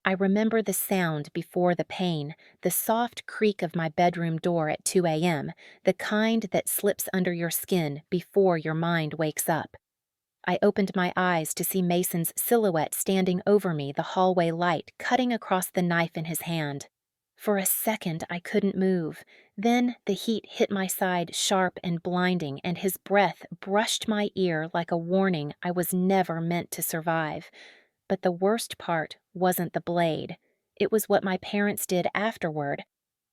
I remember the sound before the pain, the soft creak of my bedroom door at 2 a.m., the kind that slips under your skin before your mind wakes up. I opened my eyes to see Mason's silhouette standing over me, the hallway light cutting across the knife in his hand. For a second, I couldn't move. Then the heat hit my side sharp and blinding, and his breath brushed my ear like a warning I was never meant to survive. But the worst part wasn't the blade. It was what my parents did afterward.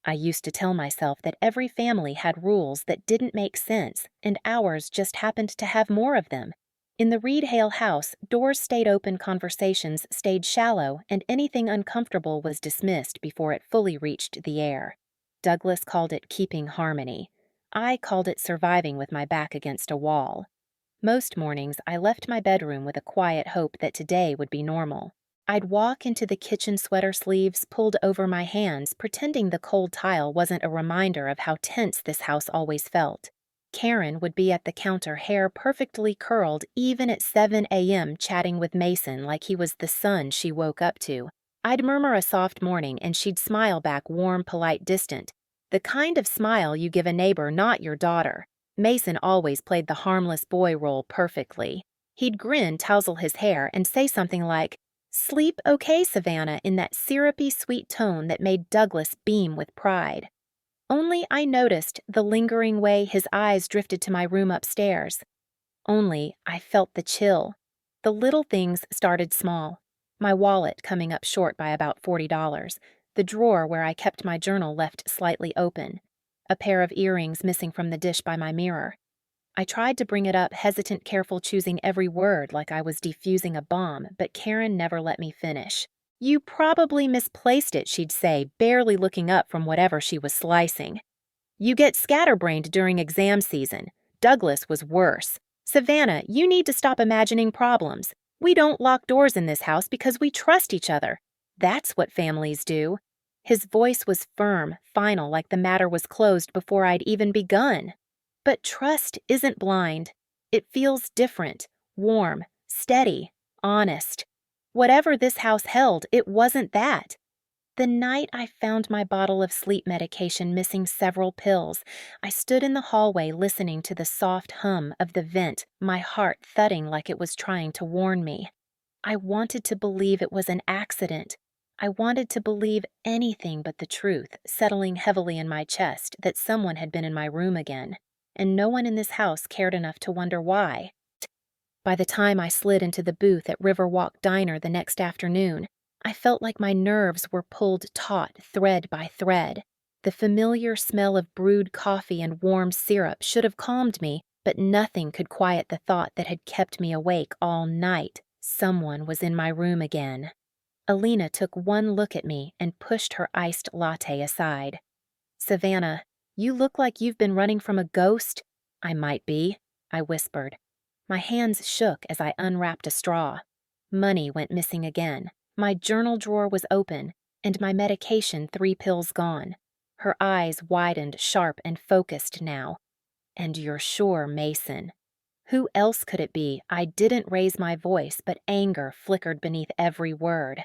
I used to tell myself that every family had rules that didn't make sense, and ours just happened to have more of them. In the Reed Hale house, doors stayed open, conversations stayed shallow, and anything uncomfortable was dismissed before it fully reached the air. Douglas called it keeping harmony. I called it surviving with my back against a wall. Most mornings, I left my bedroom with a quiet hope that today would be normal. I'd walk into the kitchen, sweater sleeves pulled over my hands, pretending the cold tile wasn't a reminder of how tense this house always felt. Karen would be at the counter, hair perfectly curled, even at 7 a.m., chatting with Mason like he was the son she woke up to. I'd murmur a soft morning, and she'd smile back, warm, polite, distant. The kind of smile you give a neighbor, not your daughter. Mason always played the harmless boy role perfectly. He'd grin, tousle his hair, and say something like, "Sleep okay, Savannah," in that syrupy, sweet tone that made Douglas beam with pride. Only I noticed the lingering way his eyes drifted to my room upstairs. Only I felt the chill. The little things started small. My wallet coming up short by about $40. The drawer where I kept my journal left slightly open. A pair of earrings missing from the dish by my mirror. I tried to bring it up, hesitant, careful, choosing every word like I was defusing a bomb, but Karen never let me finish. "You probably misplaced it," she'd say, barely looking up from whatever she was slicing. "You get scatterbrained during exam season. Douglas was worse. Savannah, you need to stop imagining problems. We don't lock doors in this house because we trust each other. That's what families do." His voice was firm, final, like the matter was closed before I'd even begun. But trust isn't blind. It feels different, warm, steady, honest. Whatever this house held, it wasn't that. The night I found my bottle of sleep medication missing several pills, I stood in the hallway listening to the soft hum of the vent, my heart thudding like it was trying to warn me. I wanted to believe it was an accident. I wanted to believe anything but the truth, settling heavily in my chest, that someone had been in my room again, and no one in this house cared enough to wonder why. By the time I slid into the booth at Riverwalk Diner the next afternoon, I felt like my nerves were pulled taut, thread by thread. The familiar smell of brewed coffee and warm syrup should have calmed me, but nothing could quiet the thought that had kept me awake all night. Someone was in my room again. Alina took one look at me and pushed her iced latte aside. "Savannah, you look like you've been running from a ghost." "I might be," I whispered. My hands shook as I unwrapped a straw. Money went missing again. My journal drawer was open, and my medication 3 pills gone. Her eyes widened, sharp and focused now. "And you're sure, Mason?" Who else could it be? I didn't raise my voice, but anger flickered beneath every word.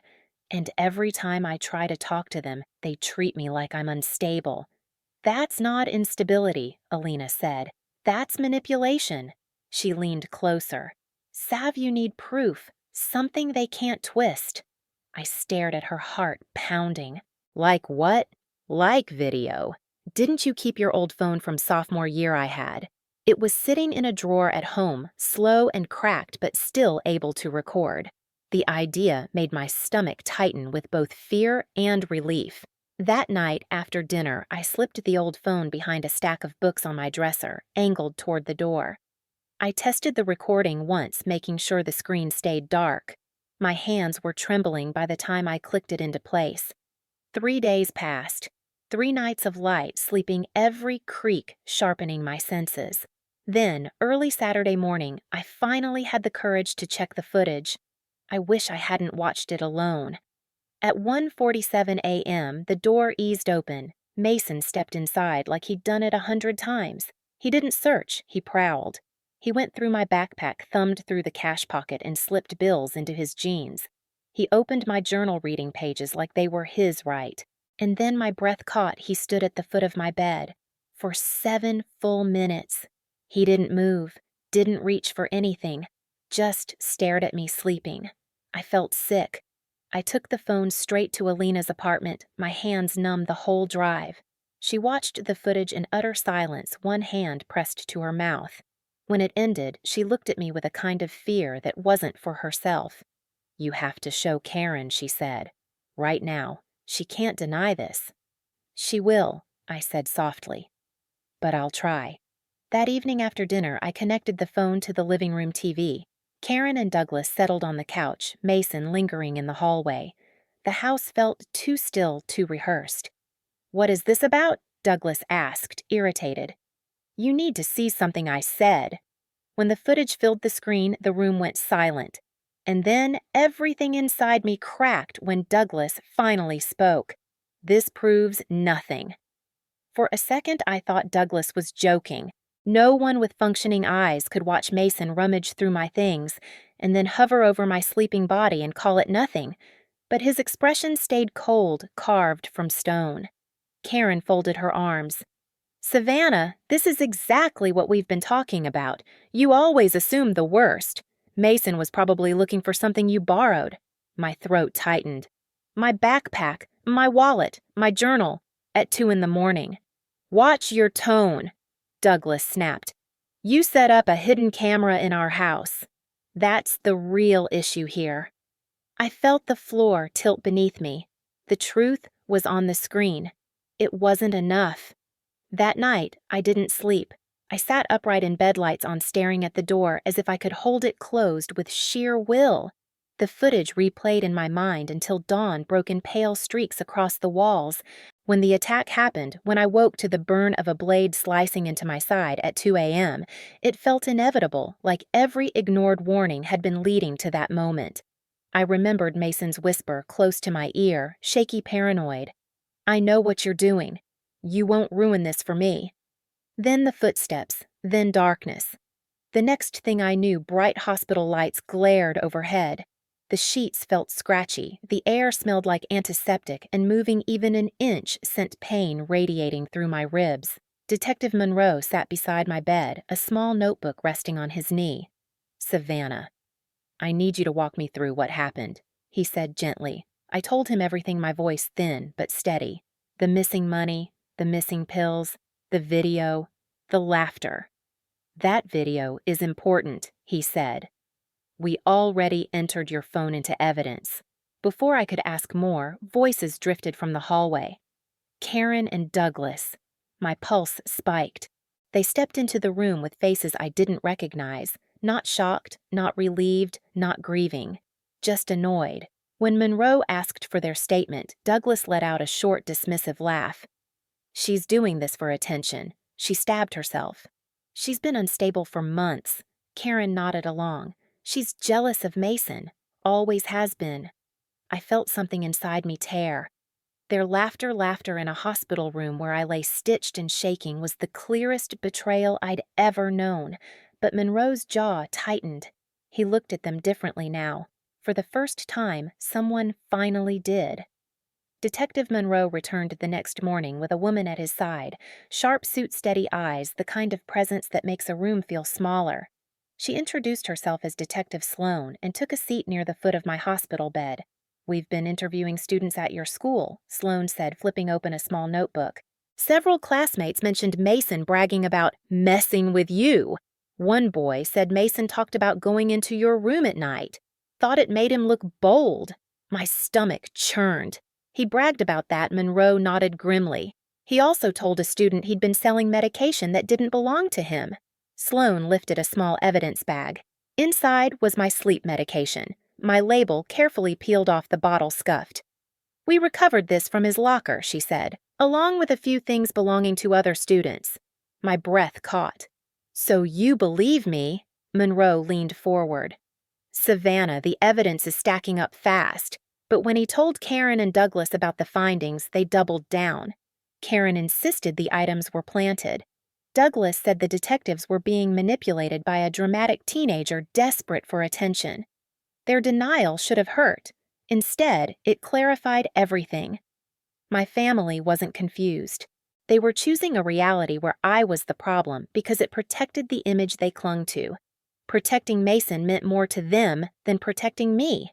"And every time I try to talk to them, they treat me like I'm unstable." "That's not instability," Alina said. "That's manipulation." She leaned closer. "Sav, you need proof, something they can't twist." I stared at her, heart pounding. "Like what?" "Like video. Didn't you keep your old phone from sophomore year I had?" It was sitting in a drawer at home, slow and cracked but still able to record. The idea made my stomach tighten with both fear and relief. That night, after dinner, I slipped the old phone behind a stack of books on my dresser, angled toward the door. I tested the recording once, making sure the screen stayed dark. My hands were trembling by the time I clicked it into place. 3 days passed. 3 nights of light, sleeping every creak, sharpening my senses. Then, early Saturday morning, I finally had the courage to check the footage. I wish I hadn't watched it alone. At 1:47 a.m., the door eased open. Mason stepped inside like he'd done it 100 times. He didn't search, he prowled. He went through my backpack, thumbed through the cash pocket, and slipped bills into his jeans. He opened my journal reading pages like they were his right. And then my breath caught he stood at the foot of my bed. For 7 full minutes. He didn't move, didn't reach for anything, just stared at me sleeping. I felt sick. I took the phone straight to Alina's apartment, my hands numb the whole drive. She watched the footage in utter silence, one hand pressed to her mouth. When it ended, she looked at me with a kind of fear that wasn't for herself. "You have to show Karen," she said. "Right now. She can't deny this." "She will," I said softly. "But I'll try." That evening after dinner, I connected the phone to the living room TV. Karen and Douglas settled on the couch, Mason lingering in the hallway. The house felt too still, too rehearsed. "What is this about?" Douglas asked, irritated. "You need to see something I said." When the footage filled the screen, the room went silent. And then everything inside me cracked when Douglas finally spoke. "This proves nothing." For a second, I thought Douglas was joking. No one with functioning eyes could watch Mason rummage through my things and then hover over my sleeping body and call it nothing. But his expression stayed cold, carved from stone. Karen folded her arms. "Savannah, this is exactly what we've been talking about. You always assume the worst. Mason was probably looking for something you borrowed." My throat tightened. "My backpack, my wallet, my journal, at 2 in the morning. "Watch your tone," Douglas snapped. "You set up a hidden camera in our house. That's the real issue here." I felt the floor tilt beneath me. The truth was on the screen. It wasn't enough. That night, I didn't sleep. I sat upright in bed lights on, staring at the door as if I could hold it closed with sheer will. The footage replayed in my mind until dawn broke in pale streaks across the walls. When the attack happened, when I woke to the burn of a blade slicing into my side at 2 a.m., it felt inevitable, like every ignored warning had been leading to that moment. I remembered Mason's whisper close to my ear, shaky paranoid. "I know what you're doing. You won't ruin this for me." Then the footsteps, then darkness. The next thing I knew, bright hospital lights glared overhead. The sheets felt scratchy, the air smelled like antiseptic, and moving even an inch sent pain radiating through my ribs. Detective Monroe sat beside my bed, a small notebook resting on his knee. "Savannah, I need you to walk me through what happened," he said gently. I told him everything, my voice thin but steady. The missing money, the missing pills, the video, the laughter. "That video is important," he said. "We already entered your phone into evidence." Before I could ask more, voices drifted from the hallway. Karen and Douglas. My pulse spiked. They stepped into the room with faces I didn't recognize, not shocked, not relieved, not grieving, just annoyed. When Monroe asked for their statement, Douglas let out a short, dismissive laugh. "She's doing this for attention. She stabbed herself." "She's been unstable for months." Karen nodded along. "She's jealous of Mason. Always has been." I felt something inside me tear. Their laughter in a hospital room where I lay stitched and shaking was the clearest betrayal I'd ever known. But Monroe's jaw tightened. He looked at them differently now. For the first time, someone finally did. Detective Monroe returned the next morning with a woman at his side, sharp suit-steady eyes, the kind of presence that makes a room feel smaller. She introduced herself as Detective Sloan and took a seat near the foot of my hospital bed. "We've been interviewing students at your school," Sloan said, flipping open a small notebook. "Several classmates mentioned Mason bragging about messing with you. One boy said Mason talked about going into your room at night. Thought it made him look bold." My stomach churned. He bragged about that, Monroe nodded grimly. "He also told a student he'd been selling medication that didn't belong to him." Sloan lifted a small evidence bag. Inside was my sleep medication, my label carefully peeled off, the bottle scuffed. "We recovered this from his locker," she said, "along with a few things belonging to other students." My breath caught. "So you believe me?" Monroe leaned forward. "Savannah, the evidence is stacking up fast." But when he told Karen and Douglas about the findings, they doubled down. Karen insisted the items were planted. Douglas said the detectives were being manipulated by a dramatic teenager desperate for attention. Their denial should have hurt. Instead, it clarified everything. My family wasn't confused. They were choosing a reality where I was the problem because it protected the image they clung to. Protecting Mason meant more to them than protecting me.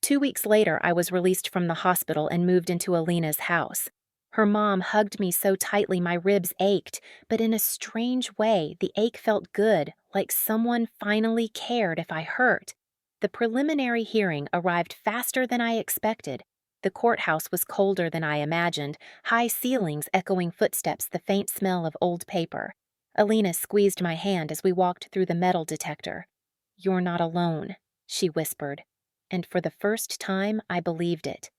2 weeks later, I was released from the hospital and moved into Alina's house. Her mom hugged me so tightly my ribs ached, but in a strange way, the ache felt good, like someone finally cared if I hurt. The preliminary hearing arrived faster than I expected. The courthouse was colder than I imagined, high ceilings echoing footsteps, the faint smell of old paper. Alina squeezed my hand as we walked through the metal detector. "You're not alone," she whispered. And for the first time, I believed it.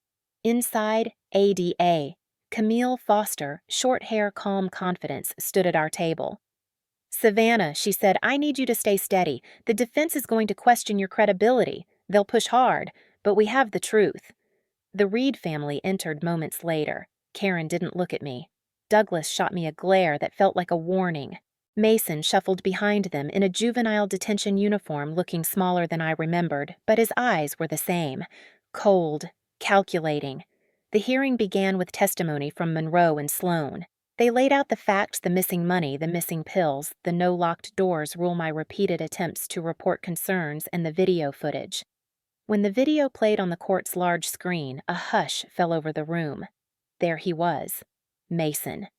Inside, ADA. Camille Foster, short hair, calm confidence, stood at our table. "Savannah," she said, "I need you to stay steady. The defense is going to question your credibility. They'll push hard, but we have the truth." The Reed family entered moments later. Karen didn't look at me. Douglas shot me a glare that felt like a warning. Mason shuffled behind them in a juvenile detention uniform, looking smaller than I remembered, but his eyes were the same. Cold, calculating. The hearing began with testimony from Monroe and Sloan. They laid out the facts: the missing money, the missing pills, the no locked doors rule, my repeated attempts to report concerns, and the video footage. When the video played on the court's large screen, a hush fell over the room. There he was, Mason,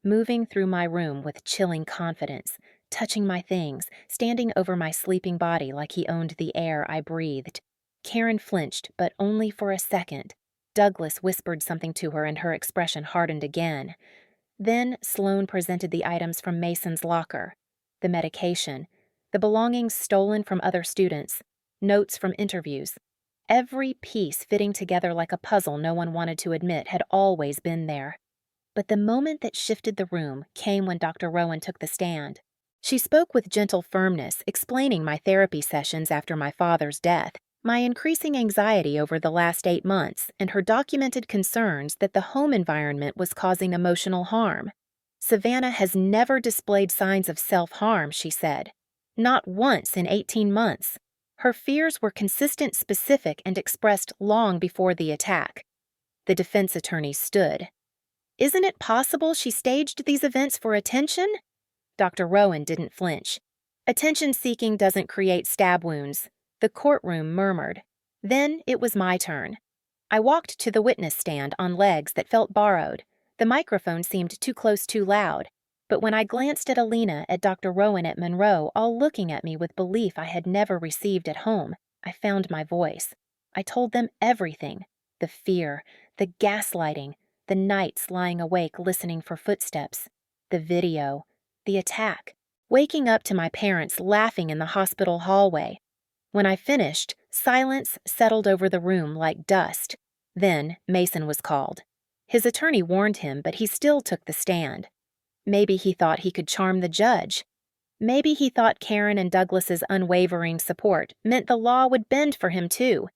moving through my room with chilling confidence, touching my things, standing over my sleeping body like he owned the air I breathed. Karen flinched, but only for a second. Douglas whispered something to her and her expression hardened again. Then Sloan presented the items from Mason's locker: the medication, the belongings stolen from other students, notes from interviews. Every piece fitting together like a puzzle no one wanted to admit had always been there. But the moment that shifted the room came when Dr. Rowan took the stand. She spoke with gentle firmness, explaining my therapy sessions after my father's death, my increasing anxiety over the last 8 months, and her documented concerns that the home environment was causing emotional harm. "Savannah has never displayed signs of self-harm," she said. "Not once in 18 months. Her fears were consistent, specific, and expressed long before the attack." The defense attorney stood. "Isn't it possible she staged these events for attention?" Dr. Rowan didn't flinch. "Attention-seeking doesn't create stab wounds," the courtroom murmured. Then it was my turn. I walked to the witness stand on legs that felt borrowed. The microphone seemed too close, too loud. But when I glanced at Alina, at Dr. Rowan, at Monroe, all looking at me with belief I had never received at home, I found my voice. I told them everything: the fear, the gaslighting, the nights lying awake listening for footsteps, the video, the attack, waking up to my parents laughing in the hospital hallway. When I finished, silence settled over the room like dust. Then Mason was called. His attorney warned him, but he still took the stand. Maybe he thought he could charm the judge. Maybe he thought Karen and Douglas's unwavering support meant the law would bend for him too.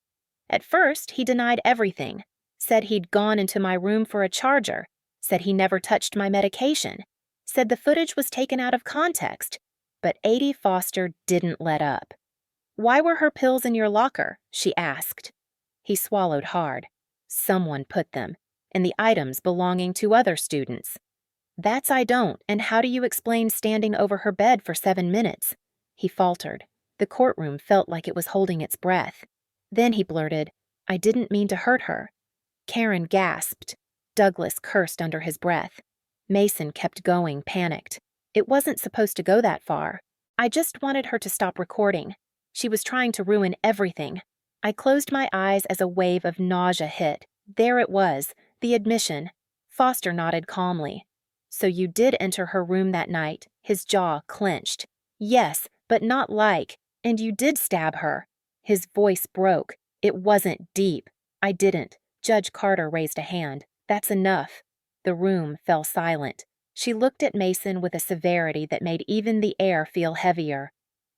At first, he denied everything, said he'd gone into my room for a charger, said he never touched my medication, said the footage was taken out of context. But Adie Foster didn't let up. "Why were her pills in your locker?" she asked. He swallowed hard. "Someone put them, and the items belonging to other students." "That's I don't, and how do you explain standing over her bed for 7 minutes?" He faltered. The courtroom felt like it was holding its breath. Then he blurted, "I didn't mean to hurt her." Karen gasped. Douglas cursed under his breath. Mason kept going, panicked. It wasn't supposed to go that far. I just wanted her to stop recording. She was trying to ruin everything. I closed my eyes as a wave of nausea hit. There it was, the admission. Foster nodded calmly. "So you did enter her room that night," his jaw clenched. "Yes, but not like. And you did stab her." His voice broke. It wasn't deep. "I didn't." Judge Carter raised a hand. "That's enough." The room fell silent. She looked at Mason with a severity that made even the air feel heavier.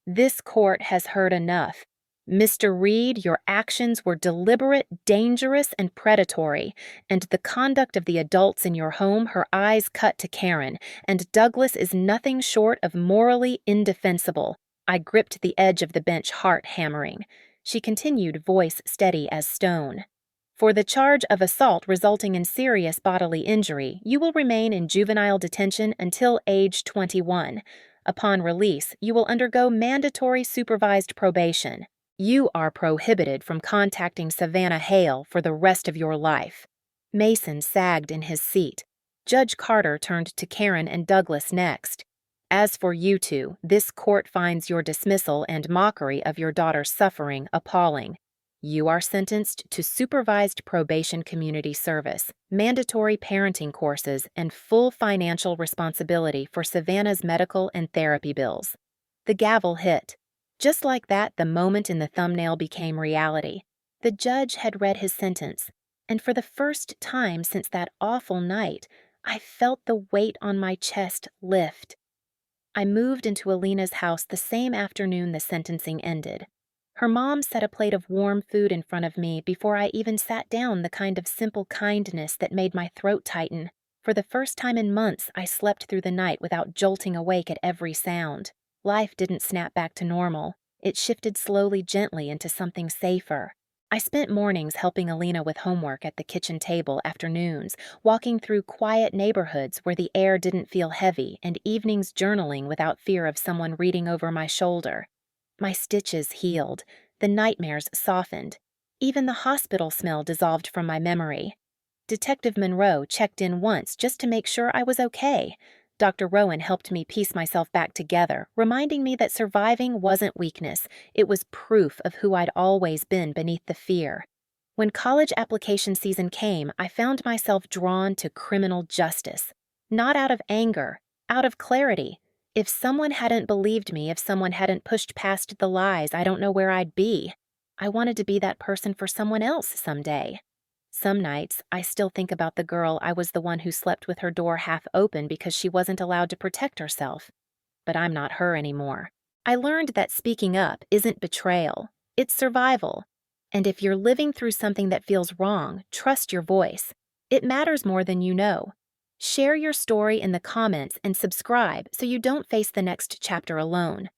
"This court has heard enough. Mr. Reed, your actions were deliberate, dangerous, and predatory, and the conduct of the adults in your home," her eyes cut to Karen, "and Douglas is nothing short of morally indefensible." I gripped the edge of the bench, heart hammering. She continued, voice steady as stone. For the charge of assault resulting in serious bodily injury, you will remain in juvenile detention until age 21. Upon release, you will undergo mandatory supervised probation. You are prohibited from contacting Savannah Hale for the rest of your life. Mason sagged in his seat. Judge Carter turned to Karen and Douglas next. As for you two, this court finds your dismissal and mockery of your daughter's suffering appalling. You are sentenced to supervised probation community service, mandatory parenting courses, and full financial responsibility for Savannah's medical and therapy bills. The gavel hit. Just like that, the moment in the thumbnail became reality. The judge had read his sentence, and for the first time since that awful night, I felt the weight on my chest lift. I moved into Alina's house the same afternoon the sentencing ended. Her mom set a plate of warm food in front of me before I even sat down, the kind of simple kindness that made my throat tighten. For the first time in months, I slept through the night without jolting awake at every sound. Life didn't snap back to normal. It shifted slowly, gently into something safer. I spent mornings helping Alina with homework at the kitchen table, afternoons, walking through quiet neighborhoods where the air didn't feel heavy, and evenings journaling without fear of someone reading over my shoulder. My stitches healed. The nightmares softened. Even the hospital smell dissolved from my memory. Detective Monroe checked in once just to make sure I was okay. Dr. Rowan helped me piece myself back together, reminding me that surviving wasn't weakness. It was proof of who I'd always been beneath the fear. When college application season came, I found myself drawn to criminal justice. Not out of anger, out of clarity. If someone hadn't believed me, if someone hadn't pushed past the lies, I don't know where I'd be. I wanted to be that person for someone else someday. Some nights, I still think about the girl I was the one who slept with her door half open because she wasn't allowed to protect herself. But I'm not her anymore. I learned that speaking up isn't betrayal, it's survival. And if you're living through something that feels wrong, trust your voice. It matters more than you know. Share your story in the comments and subscribe so you don't face the next chapter alone.